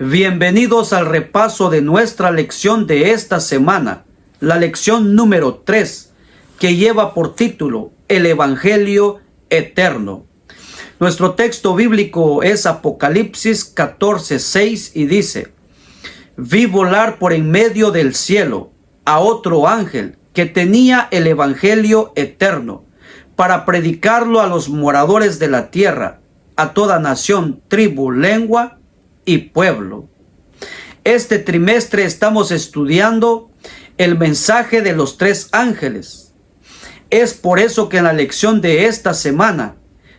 Bienvenidos al repaso de nuestra lección de esta semana, la lección número 3, que lleva por título El Evangelio Eterno. Nuestro texto bíblico es Apocalipsis 14:6 y dice: Vi volar por en medio del cielo a otro ángel que tenía el Evangelio eterno, para predicarlo a los moradores de la tierra, a toda nación, tribu, lengua y pueblo. Este trimestre estamos estudiando el mensaje de los tres ángeles. Es por eso que en la lección de esta semana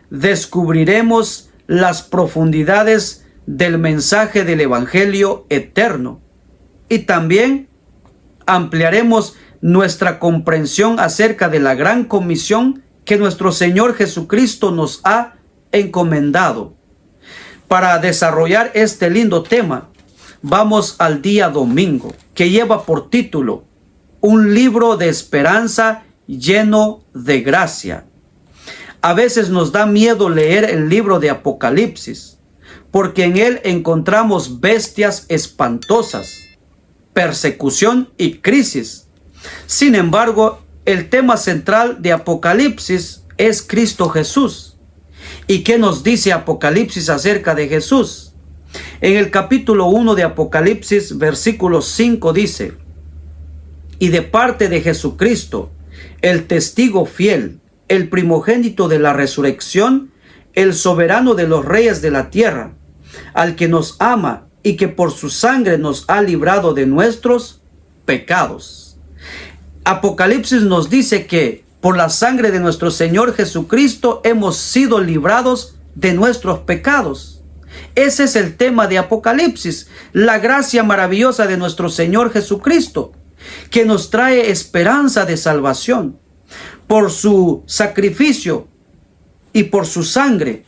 descubriremos las profundidades del mensaje del Evangelio eterno y también ampliaremos nuestra comprensión acerca de la gran comisión que nuestro Señor Jesucristo nos ha encomendado. Para desarrollar este lindo tema, vamos al día domingo, que lleva por título Un libro de esperanza lleno de gracia. A veces nos da miedo leer el libro de Apocalipsis, porque en él encontramos bestias espantosas, persecución y crisis. Sin embargo, el tema central de Apocalipsis es Cristo Jesús. ¿Y qué nos dice Apocalipsis acerca de Jesús? En el capítulo 1 de Apocalipsis, versículo 5 dice: Y de parte de Jesucristo, el testigo fiel, el primogénito de la resurrección, el soberano de los reyes de la tierra, al que nos ama y que por su sangre nos ha librado de nuestros pecados. Apocalipsis nos dice que por la sangre de nuestro Señor Jesucristo hemos sido librados de nuestros pecados. Ese es el tema de Apocalipsis, la gracia maravillosa de nuestro Señor Jesucristo, que nos trae esperanza de salvación. Por su sacrificio y por su sangre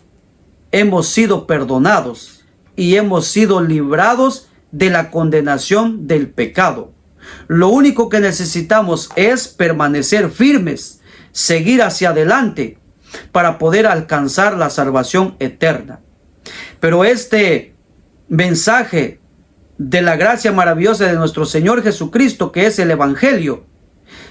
hemos sido perdonados y hemos sido librados de la condenación del pecado. Lo único que necesitamos es permanecer firmes, seguir hacia adelante para poder alcanzar la salvación eterna. Pero este mensaje de la gracia maravillosa de nuestro Señor Jesucristo, que es el Evangelio,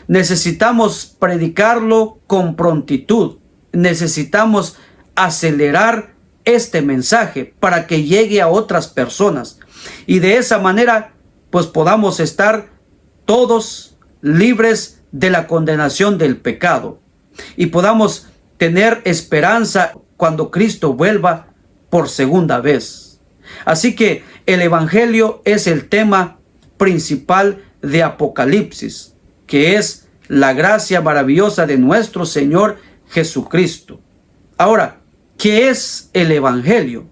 necesitamos predicarlo con prontitud. Necesitamos acelerar este mensaje para que llegue a otras personas y de esa manera pues podamos estar todos libres de la condenación del pecado y podamos tener esperanza cuando Cristo vuelva por segunda vez. Así que el Evangelio es el tema principal de Apocalipsis, que es la gracia maravillosa de nuestro Señor Jesucristo. Ahora, ¿qué es el Evangelio?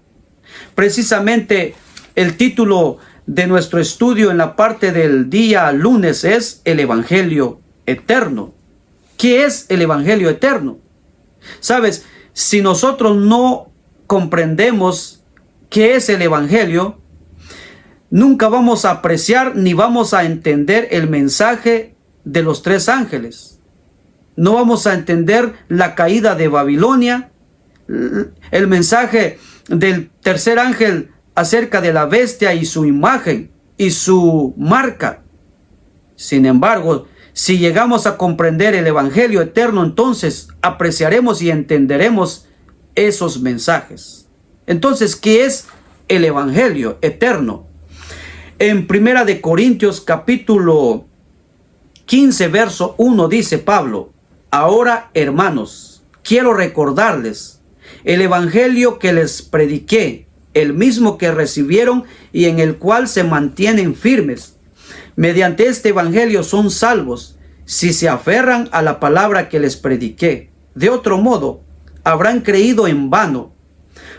Precisamente el título de nuestro estudio en la parte del día lunes es el Evangelio Eterno. ¿Qué es el Evangelio Eterno? Sabes, si nosotros no comprendemos qué es el Evangelio, nunca vamos a apreciar ni vamos a entender el mensaje de los tres ángeles. No vamos a entender la caída de Babilonia, el mensaje del tercer ángel acerca de la bestia y su imagen y su marca. Sin embargo, si llegamos a comprender el Evangelio eterno, entonces apreciaremos y entenderemos esos mensajes. Entonces, ¿qué es el Evangelio eterno? En 1 de Corintios capítulo 15, verso 1 dice Pablo: Ahora, hermanos, quiero recordarles el Evangelio que les prediqué, el mismo que recibieron y en el cual se mantienen firmes. Mediante este Evangelio son salvos, si se aferran a la palabra que les prediqué. De otro modo, habrán creído en vano,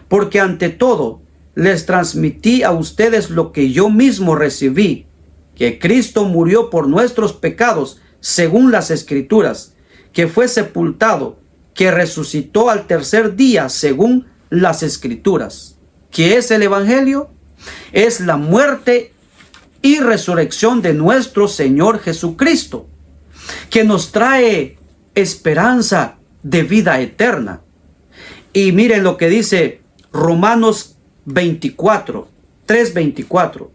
porque ante todo les transmití a ustedes lo que yo mismo recibí, que Cristo murió por nuestros pecados según las Escrituras, que fue sepultado, que resucitó al tercer día según las Escrituras. ¿Qué es el Evangelio? Es la muerte y resurrección de nuestro Señor Jesucristo, que nos trae esperanza de vida eterna. Y miren lo que dice Romanos 24, 3:24.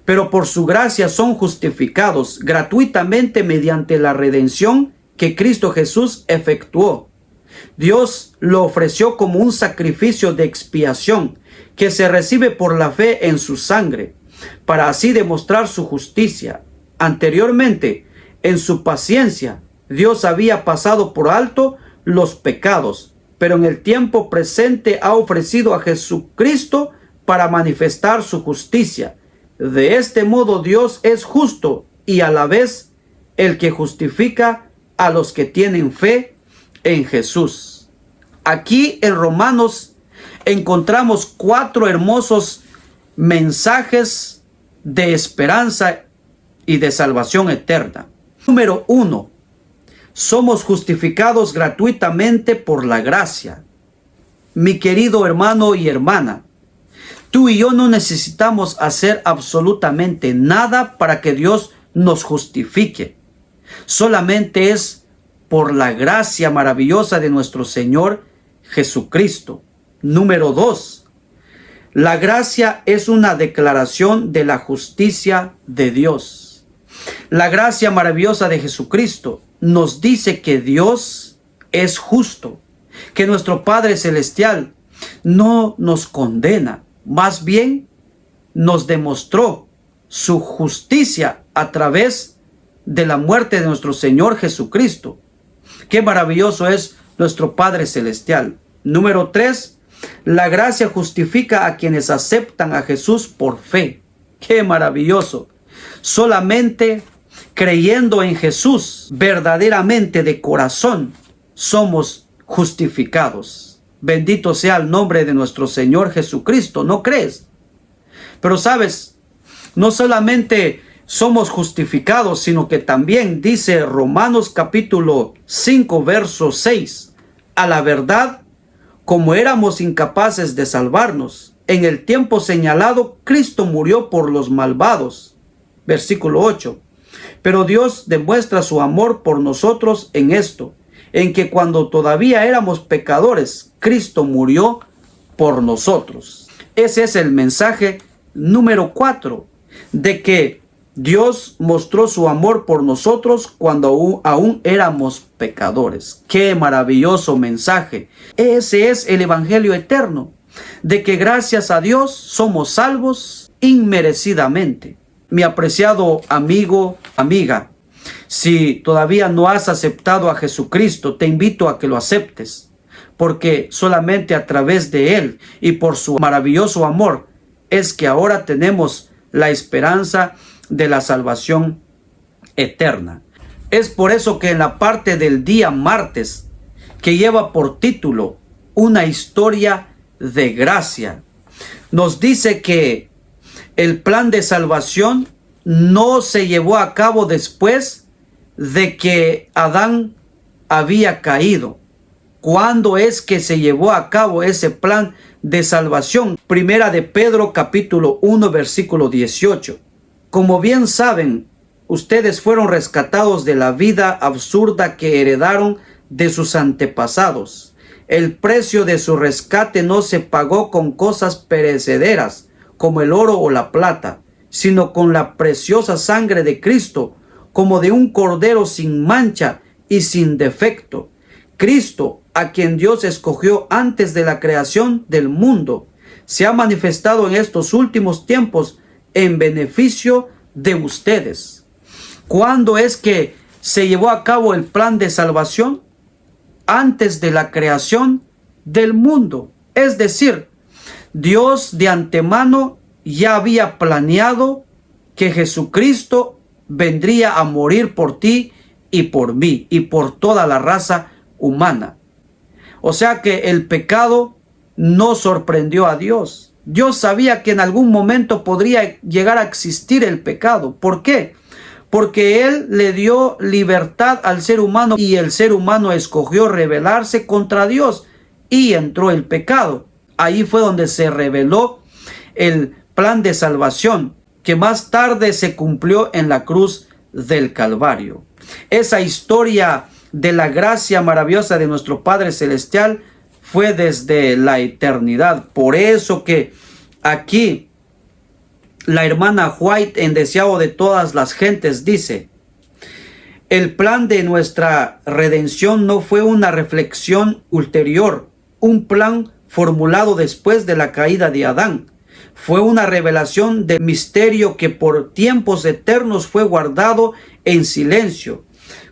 Pero por su gracia son justificados gratuitamente mediante la redención que Cristo Jesús efectuó. Dios lo ofreció como un sacrificio de expiación que se recibe por la fe en su sangre, para así demostrar su justicia. Anteriormente, en su paciencia, Dios había pasado por alto los pecados, pero en el tiempo presente ha ofrecido a Jesucristo para manifestar su justicia. De este modo Dios es justo y a la vez el que justifica a los que tienen fe en Jesús. Aquí en Romanos encontramos 4 hermosos mensajes de esperanza y de salvación eterna. Número 1. Somos justificados gratuitamente por la gracia. Mi querido hermano y hermana, tú y yo no necesitamos hacer absolutamente nada para que Dios nos justifique. Solamente es por la gracia maravillosa de nuestro Señor Jesucristo. Número 2. La gracia es una declaración de la justicia de Dios. La gracia maravillosa de Jesucristo nos dice que Dios es justo, que nuestro Padre Celestial no nos condena, más bien nos demostró su justicia a través de la muerte de nuestro Señor Jesucristo. Qué maravilloso es nuestro Padre Celestial. Número 3. La gracia justifica a quienes aceptan a Jesús por fe. Qué maravilloso. Solamente creyendo en Jesús verdaderamente de corazón somos justificados. Bendito sea el nombre de nuestro Señor Jesucristo. ¿No crees? Pero sabes, no solamente somos justificados, sino que también dice Romanos capítulo 5 verso 6. A la verdad, como éramos incapaces de salvarnos, en el tiempo señalado Cristo murió por los malvados. Versículo 8. Pero Dios demuestra su amor por nosotros en esto, en que cuando todavía éramos pecadores, Cristo murió por nosotros. Ese es el mensaje número 4, de que Dios mostró su amor por nosotros cuando aún éramos pecadores. ¡Qué maravilloso mensaje! Ese es el Evangelio eterno, de que gracias a Dios somos salvos inmerecidamente. Mi apreciado amigo, amiga, si todavía no has aceptado a Jesucristo, te invito a que lo aceptes, porque solamente a través de Él y por su maravilloso amor es que ahora tenemos la esperanza de la salvación eterna. Es por eso que en la parte del día martes, que lleva por título Una historia de gracia, nos dice que el plan de salvación no se llevó a cabo después de que Adán había caído. ¿Cuándo es que se llevó a cabo ese plan de salvación? Primera de Pedro capítulo 1 versículo 18. Como bien saben, ustedes fueron rescatados de la vida absurda que heredaron de sus antepasados. El precio de su rescate no se pagó con cosas perecederas, como el oro o la plata, sino con la preciosa sangre de Cristo, como de un cordero sin mancha y sin defecto. Cristo, a quien Dios escogió antes de la creación del mundo, se ha manifestado en estos últimos tiempos en beneficio de ustedes. ¿Cuándo es que se llevó a cabo el plan de salvación? Antes de la creación del mundo. Es decir, Dios de antemano ya había planeado que Jesucristo vendría a morir por ti y por mí y por toda la raza humana. O sea que el pecado no sorprendió a Dios. Dios sabía que en algún momento podría llegar a existir el pecado. ¿Por qué? Porque Él le dio libertad al ser humano y el ser humano escogió rebelarse contra Dios y entró el pecado. Ahí fue donde se reveló el plan de salvación que más tarde se cumplió en la cruz del Calvario. Esa historia de la gracia maravillosa de nuestro Padre Celestial fue desde la eternidad. Por eso que aquí La hermana White, en Deseado de todas las gentes, dice: el plan de nuestra redención no fue una reflexión ulterior, un plan formulado después de la caída de Adán. Fue una revelación de misterio que por tiempos eternos fue guardado en silencio.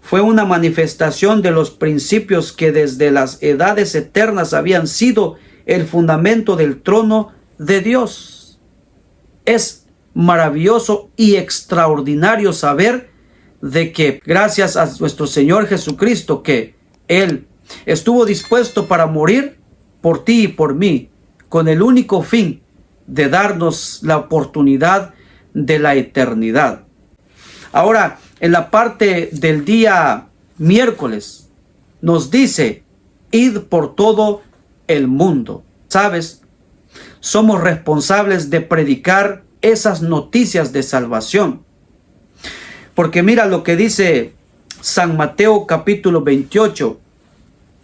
Fue una manifestación de los principios que desde las edades eternas habían sido el fundamento del trono de Dios. Es maravilloso y extraordinario saber de que gracias a nuestro Señor Jesucristo, que Él estuvo dispuesto para morir por ti y por mí, con el único fin de darnos la oportunidad de la eternidad. Ahora, en la parte del día miércoles, nos dice: id por todo el mundo. ¿Sabes? Somos responsables de predicar esas noticias de salvación. Porque mira lo que dice San Mateo capítulo 28,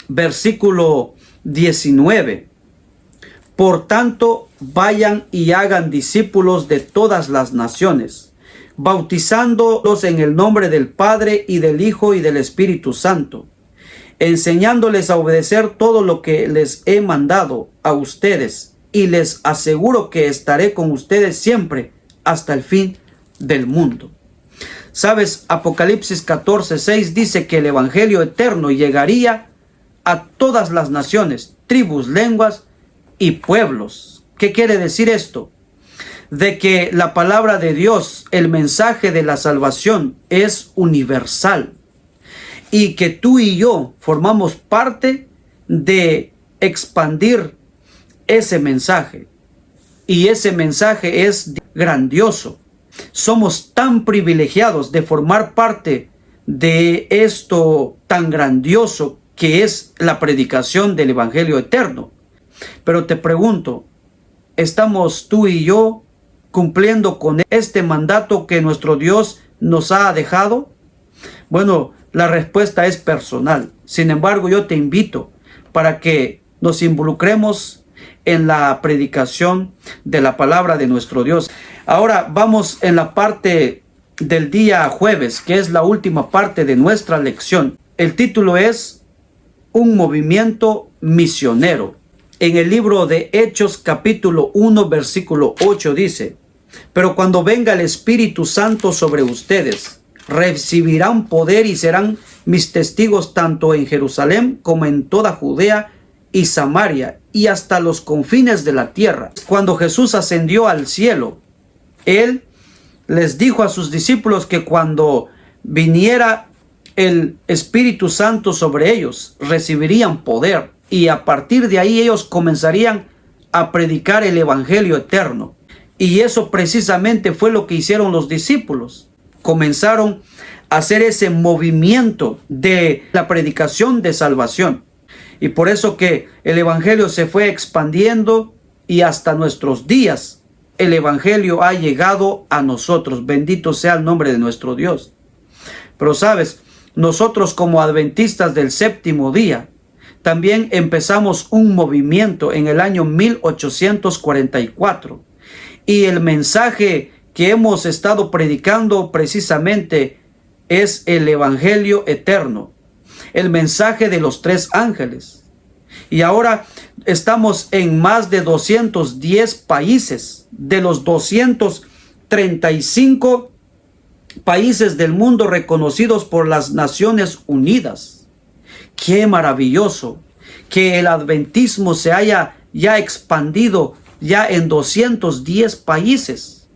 versículo 19. Por tanto, vayan y hagan discípulos de todas las naciones, bautizándolos en el nombre del Padre y del Hijo y del Espíritu Santo, enseñándoles a obedecer todo lo que les he mandado a ustedes, y les aseguro que estaré con ustedes siempre hasta el fin del mundo. ¿Sabes? Apocalipsis 14:6 dice que el Evangelio eterno llegaría a todas las naciones, tribus, lenguas y pueblos. ¿Qué quiere decir esto? De que la palabra de Dios, el mensaje de la salvación, es universal, y que tú y yo formamos parte de expandir ese mensaje, y ese mensaje es grandioso. Somos tan privilegiados de formar parte de esto tan grandioso que es la predicación del Evangelio eterno. Pero te pregunto, ¿estamos tú y yo cumpliendo con este mandato que nuestro Dios nos ha dejado? Bueno, la respuesta es personal. Sin embargo, yo te invito para que nos involucremos en la predicación de la palabra de nuestro Dios. Ahora vamos en la parte del día jueves, que es la última parte de nuestra lección. El título es Un movimiento misionero. En el libro de Hechos capítulo 1 versículo 8 dice: pero cuando venga el Espíritu Santo sobre ustedes, recibirán poder y serán mis testigos tanto en Jerusalén como en toda Judea y Samaria y hasta los confines de la tierra. Cuando Jesús ascendió al cielo, Él les dijo a sus discípulos que cuando viniera el Espíritu Santo sobre ellos, recibirían poder, y a partir de ahí ellos comenzarían a predicar el Evangelio eterno. Y eso precisamente fue lo que hicieron los discípulos. Comenzaron a hacer ese movimiento de la predicación de salvación. Y por eso que el Evangelio se fue expandiendo, y hasta nuestros días el Evangelio ha llegado a nosotros. Bendito sea el nombre de nuestro Dios. Pero sabes, nosotros como adventistas del séptimo día, también empezamos un movimiento en el año 1844. Y el mensaje que hemos estado predicando precisamente es el Evangelio eterno, el mensaje de los tres ángeles. Y ahora estamos en más de 210 países, de los 235 países del mundo reconocidos por las Naciones Unidas. ¡Qué maravilloso que el adventismo se haya ya expandido ya en 210 países!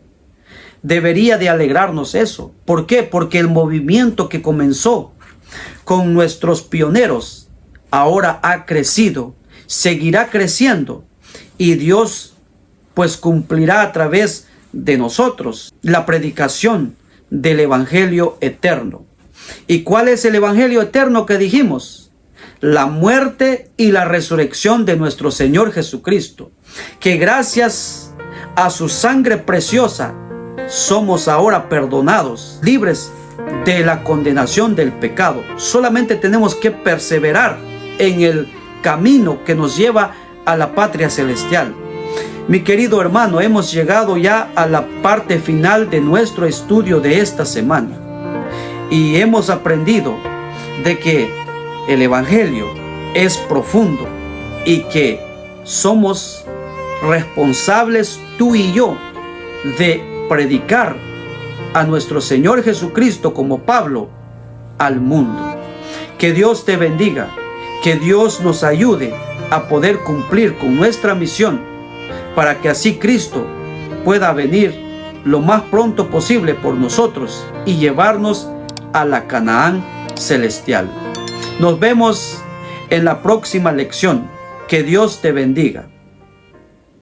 Debería de alegrarnos eso. ¿Por qué? Porque el movimiento que comenzó con nuestros pioneros ahora ha crecido, seguirá creciendo, y Dios pues cumplirá a través de nosotros la predicación del Evangelio eterno. ¿Y cuál es el Evangelio eterno que dijimos? La muerte y la resurrección de nuestro Señor Jesucristo, que gracias a su sangre preciosa somos ahora perdonados, libres de la condenación del pecado. Solamente tenemos que perseverar en el camino que nos lleva a la patria celestial. Mi querido hermano, hemos llegado ya a la parte final de nuestro estudio de esta semana y hemos aprendido de que el Evangelio es profundo y que somos responsables tú y yo de predicar a nuestro Señor Jesucristo como Pablo al mundo. Que Dios te bendiga, que Dios nos ayude a poder cumplir con nuestra misión para que así Cristo pueda venir lo más pronto posible por nosotros y llevarnos a la Canaán celestial. Nos vemos en la próxima lección. Que Dios te bendiga.